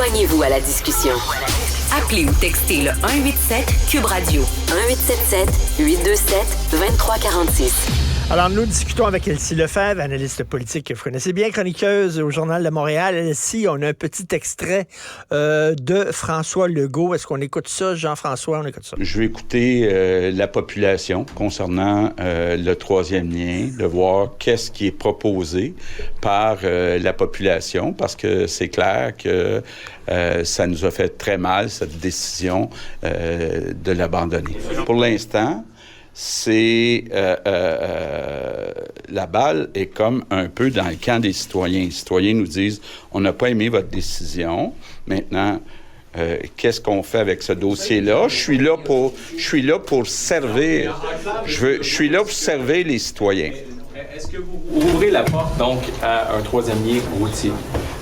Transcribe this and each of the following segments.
Joignez-vous à la discussion. Appelez ou textez le 187 Cube Radio 1877-827-2346. Alors, nous discutons avec Elsie Lefebvre, analyste politique que vous connaissez bien, chroniqueuse au Journal de Montréal. Elsie, on a un petit extrait de François Legault. Est-ce qu'on écoute ça, Jean-François? On écoute ça. Je vais écouter la population concernant le troisième lien, de voir qu'est-ce qui est proposé par la population, parce que c'est clair que ça nous a fait très mal, cette décision de l'abandonner. Pour l'instant, c'est la balle est comme un peu dans le camp des citoyens. Les citoyens nous disent, on n'a pas aimé votre décision. Maintenant, qu'est-ce qu'on fait avec ce dossier-là? Je suis là pour servir. Je suis là pour servir les citoyens. Est-ce que vous ouvrez la porte, donc, à un troisième lien routier?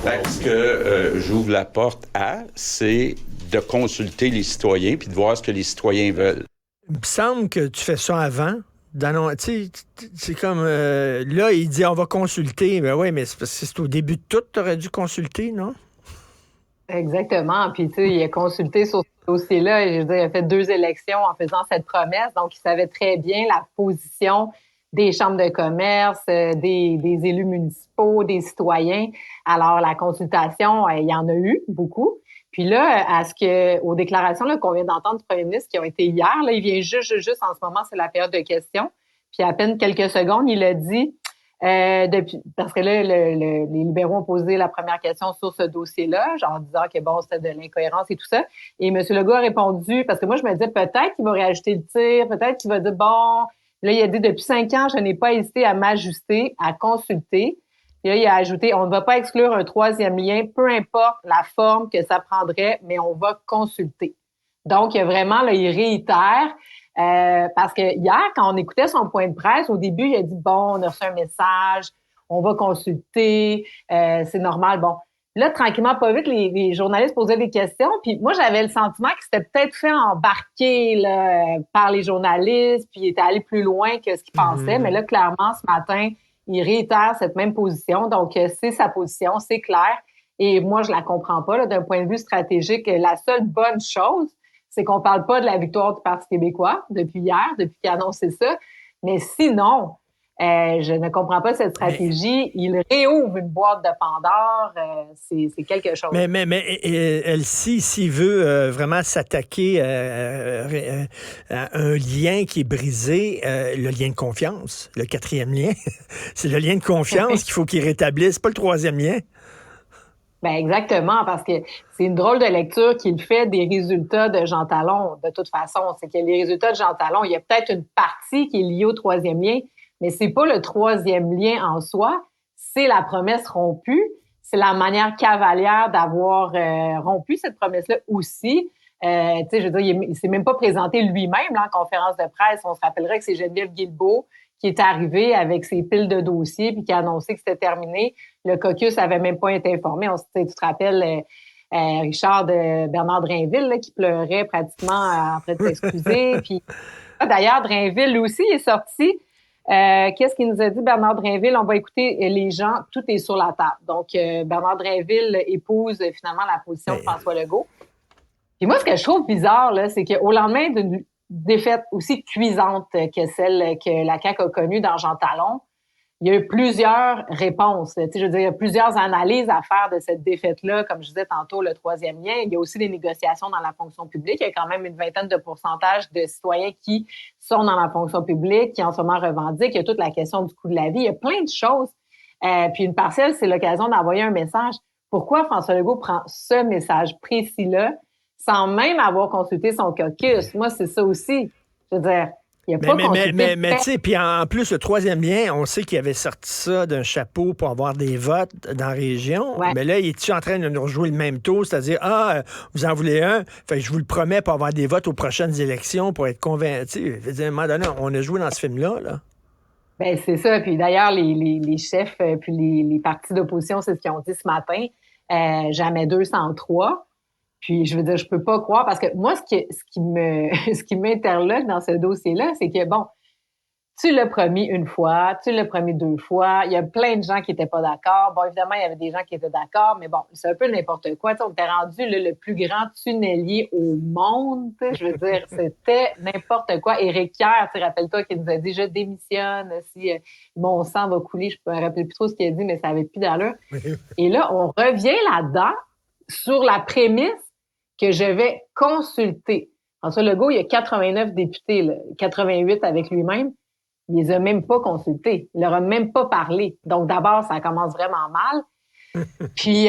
Ce que j'ouvre la porte c'est de consulter les citoyens puis de voir ce que les citoyens veulent. Il me semble que tu fais ça avant. C'est comme... là, il dit, on va consulter. Ben oui, mais c'est au début de tout, tu aurais dû consulter, non? Exactement. Puis, tu sais, il a consulté sur ce dossier-là. Et je veux dire, il a fait 2 élections en faisant cette promesse. Donc, il savait très bien la position des chambres de commerce, des élus municipaux, des citoyens. Alors, la consultation, il y en a eu beaucoup. Puis là, aux déclarations là, qu'on vient d'entendre du premier ministre qui ont été hier, là, il vient juste en ce moment, c'est la période de questions. Puis à peine quelques secondes, il a dit, parce que là, les libéraux ont posé la première question sur ce dossier-là, genre en disant que bon, c'était de l'incohérence et tout ça. Et M. Legault a répondu, parce que moi, je me disais peut-être qu'il va réajuster le tir, peut-être qu'il va dire bon, là, il a dit depuis 5 ans, je n'ai pas hésité à m'ajuster, à consulter. Et là, il a ajouté, on ne va pas exclure un troisième lien, peu importe la forme que ça prendrait, mais on va consulter. Donc, il y a vraiment, là, il réitère, parce que hier, quand on écoutait son point de presse, au début, il a dit, bon, on a reçu un message, on va consulter, c'est normal. Bon, là, tranquillement, pas vite, les journalistes posaient des questions, puis moi, j'avais le sentiment que c'était peut-être fait embarquer là, par les journalistes, puis il était allé plus loin que ce qu'ils pensaient, mais là, clairement, ce matin, il réitère cette même position. Donc, c'est sa position, c'est clair. Et moi, je la comprends pas. Là, d'un point de vue stratégique, la seule bonne chose, c'est qu'on parle pas de la victoire du Parti québécois depuis hier, depuis qu'il a annoncé ça. Mais sinon, je ne comprends pas cette stratégie. Il réouvre une boîte de Pandore. C'est quelque chose. Mais Elsie, s'il veut vraiment s'attaquer à un lien qui est brisé, le lien de confiance, le 4e lien, c'est le lien de confiance qu'il faut qu'il rétablisse, pas le 3e lien. Ben exactement, parce que c'est une drôle de lecture qu'il fait des résultats de Jean Talon. De toute façon, c'est que les résultats de Jean Talon, il y a peut-être une partie qui est liée au 3e lien, mais c'est pas le 3e lien en soi, c'est la promesse rompue, c'est la manière cavalière d'avoir rompu cette promesse-là aussi. Tu sais, je veux dire, il s'est même pas présenté lui-même là, en conférence de presse. On se rappellerait que c'est Geneviève Guilbeault qui est arrivé avec ses piles de dossiers puis qui a annoncé que c'était terminé. Le caucus avait même pas été informé. Tu te rappelles Richard de Bernard Drainville là, qui pleurait pratiquement en train de s'excuser. Puis d'ailleurs, Drainville lui aussi est sorti. Qu'est-ce qu'il nous a dit, Bernard Drainville? On va écouter les gens. Tout est sur la table. Donc, Bernard Drainville épouse finalement la position de François Legault. Puis moi, ce que je trouve bizarre, là, c'est qu'au lendemain d'une défaite aussi cuisante que celle que la CAQ a connue dans Jean Talon, il y a eu plusieurs réponses. Tu sais, je veux dire, il y a plusieurs analyses à faire de cette défaite-là. Comme je disais tantôt, le 3e lien. Il y a aussi des négociations dans la fonction publique. Il y a quand même une vingtaine de pourcentage de citoyens qui sont dans la fonction publique, qui en ce moment revendiquent. Il y a toute la question du coût de la vie. Il y a plein de choses. Puis une partielle, c'est l'occasion d'envoyer un message. Pourquoi François Legault prend ce message précis-là sans même avoir consulté son caucus? Moi, c'est ça aussi. Je veux dire, il n'y a pas consulté. Mais tu sais, puis en plus, le 3e lien, on sait qu'il avait sorti ça d'un chapeau pour avoir des votes dans la région. Ouais. Mais là, il est-tu en train de nous rejouer le même tour? C'est-à-dire, vous en voulez un? Fait que je vous le promets pour avoir des votes aux prochaines élections, pour être convaincu. À un moment donné, on a joué dans ce film-là, là. Ben c'est ça. Puis d'ailleurs, les chefs puis les partis d'opposition, c'est ce qu'ils ont dit ce matin. Jamais 203. Puis, je veux dire, je peux pas croire, parce que moi, ce qui m'interloque dans ce dossier-là, c'est que, bon, tu l'as promis une fois, tu l'as promis 2 fois. Il y a plein de gens qui n'étaient pas d'accord. Bon, évidemment, il y avait des gens qui étaient d'accord, mais bon, c'est un peu n'importe quoi. Tu sais, on était rendu le plus grand tunnelier au monde. Tu sais, je veux dire, c'était n'importe quoi. Éric Kerr, tu rappelles-toi, qui nous a dit « Je démissionne si mon sang va couler ». Je ne me rappelle plus trop ce qu'il a dit, mais ça avait plus d'allure. Et là, on revient là-dedans sur la prémisse que je vais consulter. François Legault, il y a 89 députés, là, 88 avec lui-même. Il les a même pas consultés. Il leur a même pas parlé. Donc, d'abord, ça commence vraiment mal. Puis,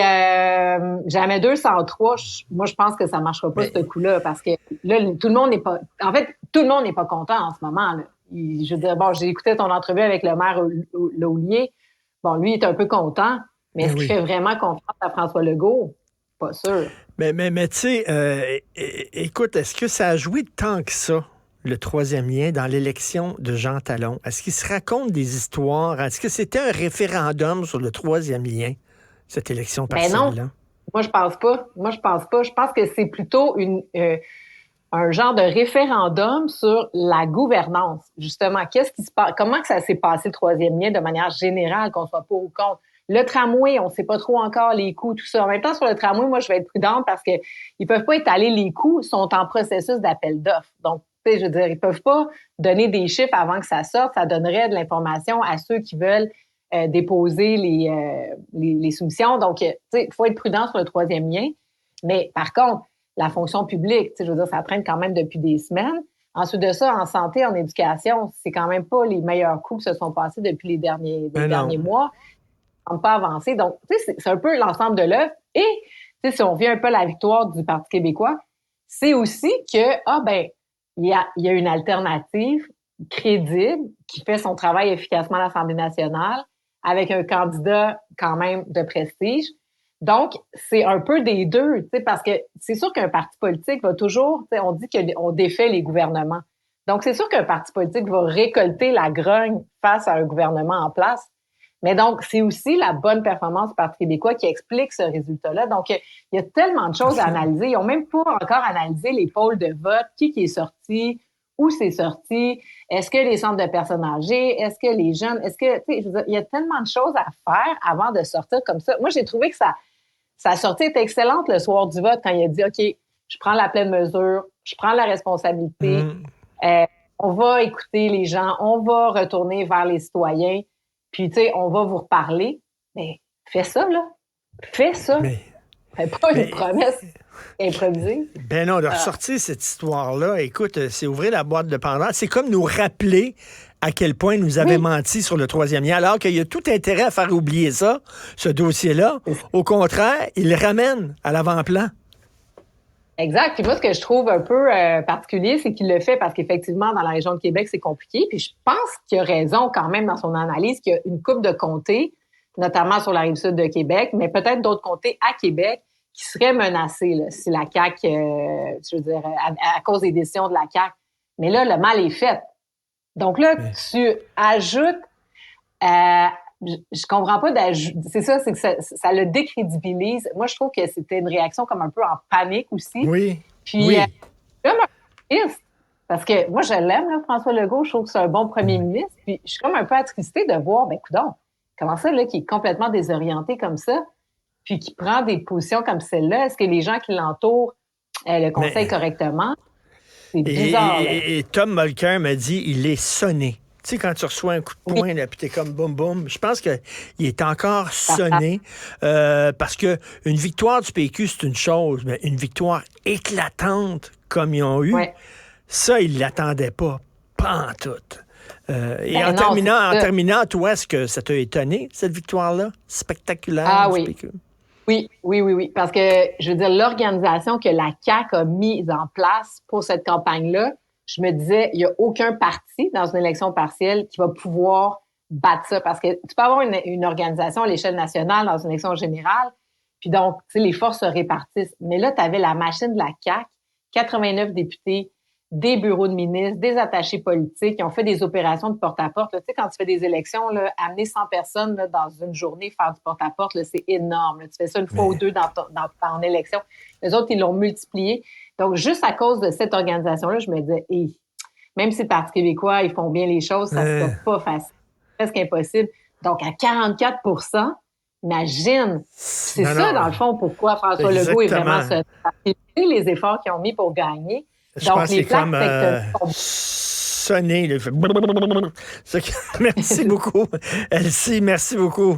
jamais 203, moi, je pense que ça marchera pas, ce coup-là, parce que là, tout le monde n'est pas... En fait, tout le monde n'est pas content en ce moment, là. Je veux dire, bon, j'ai écouté ton entrevue avec le maire Laulier. Bon, lui, il est un peu content, mais est-ce qu'il fait vraiment confiance à François Legault? Pas sûr. Mais tu sais, écoute, est-ce que ça a joué tant que ça, le troisième lien, dans l'élection de Jean Talon? Est-ce qu'il se raconte des histoires? Est-ce que c'était un référendum sur le troisième lien, cette élection partielle-là? Ben non, moi, je pense pas. Je pense que c'est plutôt un genre de référendum sur la gouvernance. Justement, qu'est-ce qui se passe? Comment que ça s'est passé, le troisième lien, de manière générale, qu'on soit pour ou contre? Le tramway, on ne sait pas trop encore les coûts, tout ça. En même temps, sur le tramway, moi, je vais être prudente parce que ils peuvent pas étaler les coûts, sont en processus d'appel d'offres. Donc, tu sais, je veux dire, ils peuvent pas donner des chiffres avant que ça sorte. Ça donnerait de l'information à ceux qui veulent déposer les soumissions. Donc, tu sais, il faut être prudent sur le troisième lien. Mais par contre, la fonction publique, tu sais, je veux dire, ça traîne quand même depuis des semaines. Ensuite de ça, en santé, en éducation, c'est quand même pas les meilleurs coups qui se sont passés depuis les derniers mois. On ne peut pas avancer. Donc, tu sais, c'est un peu l'ensemble de l'œuvre. Et, tu sais, si on revient un peu à la victoire du Parti québécois, c'est aussi que, il y a une alternative crédible qui fait son travail efficacement à l'Assemblée nationale avec un candidat quand même de prestige. Donc, c'est un peu des deux, tu sais, parce que c'est sûr qu'un parti politique va toujours, tu sais, on dit qu'on défait les gouvernements. Donc, c'est sûr qu'un parti politique va récolter la grogne face à un gouvernement en place. Mais donc, c'est aussi la bonne performance du Parti québécois qui explique ce résultat-là. Donc, il y a tellement de choses à analyser. Ils n'ont même pas encore analysé les pôles de vote, qui est sorti, où c'est sorti, est-ce que les centres de personnes âgées, est-ce que les jeunes, est-ce que, tu sais, je veux dire, il y a tellement de choses à faire avant de sortir comme ça. Moi, j'ai trouvé que sa sortie était excellente le soir du vote quand il a dit, OK, je prends la pleine mesure, je prends la responsabilité, on va écouter les gens, on va retourner vers les citoyens. Puis, tu sais, on va vous reparler. Mais fais ça, là. Fais ça. Fais pas une promesse improvisée. Ben non, de ressortir cette histoire-là, écoute, c'est ouvrir la boîte de Pandore. C'est comme nous rappeler à quel point nous avait menti sur le troisième lien, alors qu'il y a tout intérêt à faire oublier ça, ce dossier-là. Au contraire, il le ramène à l'avant-plan. Exact. Puis moi, ce que je trouve un peu particulier, c'est qu'il le fait parce qu'effectivement, dans la région de Québec, c'est compliqué. Puis je pense qu'il a raison quand même dans son analyse qu'il y a une couple de comtés, notamment sur la Rive-Sud de Québec, mais peut-être d'autres comtés à Québec qui seraient menacés là, si la CAQ, je veux dire, à cause des décisions de la CAQ. Mais là, le mal est fait. Donc là, tu ajoutes... je comprends pas c'est ça, c'est que ça le décrédibilise. Moi, je trouve que c'était une réaction comme un peu en panique aussi. Oui. Puis, comme un peu triste, parce que moi, je l'aime, là, François Legault. Je trouve que c'est un bon premier ministre. Puis, je suis comme un peu attristée de voir, coudonc, comment ça, là, qui est complètement désorienté comme ça, puis qui prend des positions comme celle-là. Est-ce que les gens qui l'entourent le conseillent correctement? C'est bizarre. Et Tom Mulcair m'a dit, il est sonné. Tu sais, quand tu reçois un coup de poing, là, puis t'es comme boum, boum, je pense qu'il est encore sonné parce que une victoire du PQ, c'est une chose, mais une victoire éclatante comme ils ont eu, ça, ils ne l'attendaient pas en tout. En terminant, toi, est-ce que ça t'a étonné, cette victoire-là? Spectaculaire du PQ? Oui. Parce que, je veux dire, l'organisation que la CAQ a mise en place pour cette campagne-là, je me disais, il n'y a aucun parti dans une élection partielle qui va pouvoir battre ça. Parce que tu peux avoir une organisation à l'échelle nationale dans une élection générale, puis donc, tu sais, les forces se répartissent. Mais là, tu avais la machine de la CAQ, 89 députés, des bureaux de ministres, des attachés politiques qui ont fait des opérations de porte-à-porte. Tu sais, quand tu fais des élections, là, amener 100 personnes là, dans une journée, faire du porte-à-porte, là, c'est énorme. Là. Tu fais ça une fois ou deux en élection. Les autres, ils l'ont multiplié. Donc, juste à cause de cette organisation-là, je me disais, même si le Parti québécois, ils font bien les choses, ça ne sera pas facile. Presque impossible. Donc, à 44 imagine. C'est dans le fond, pourquoi François Legault est vraiment les efforts qu'ils ont mis pour gagner. Je pense que c'est comme sonner. Merci beaucoup. Elsie, merci beaucoup.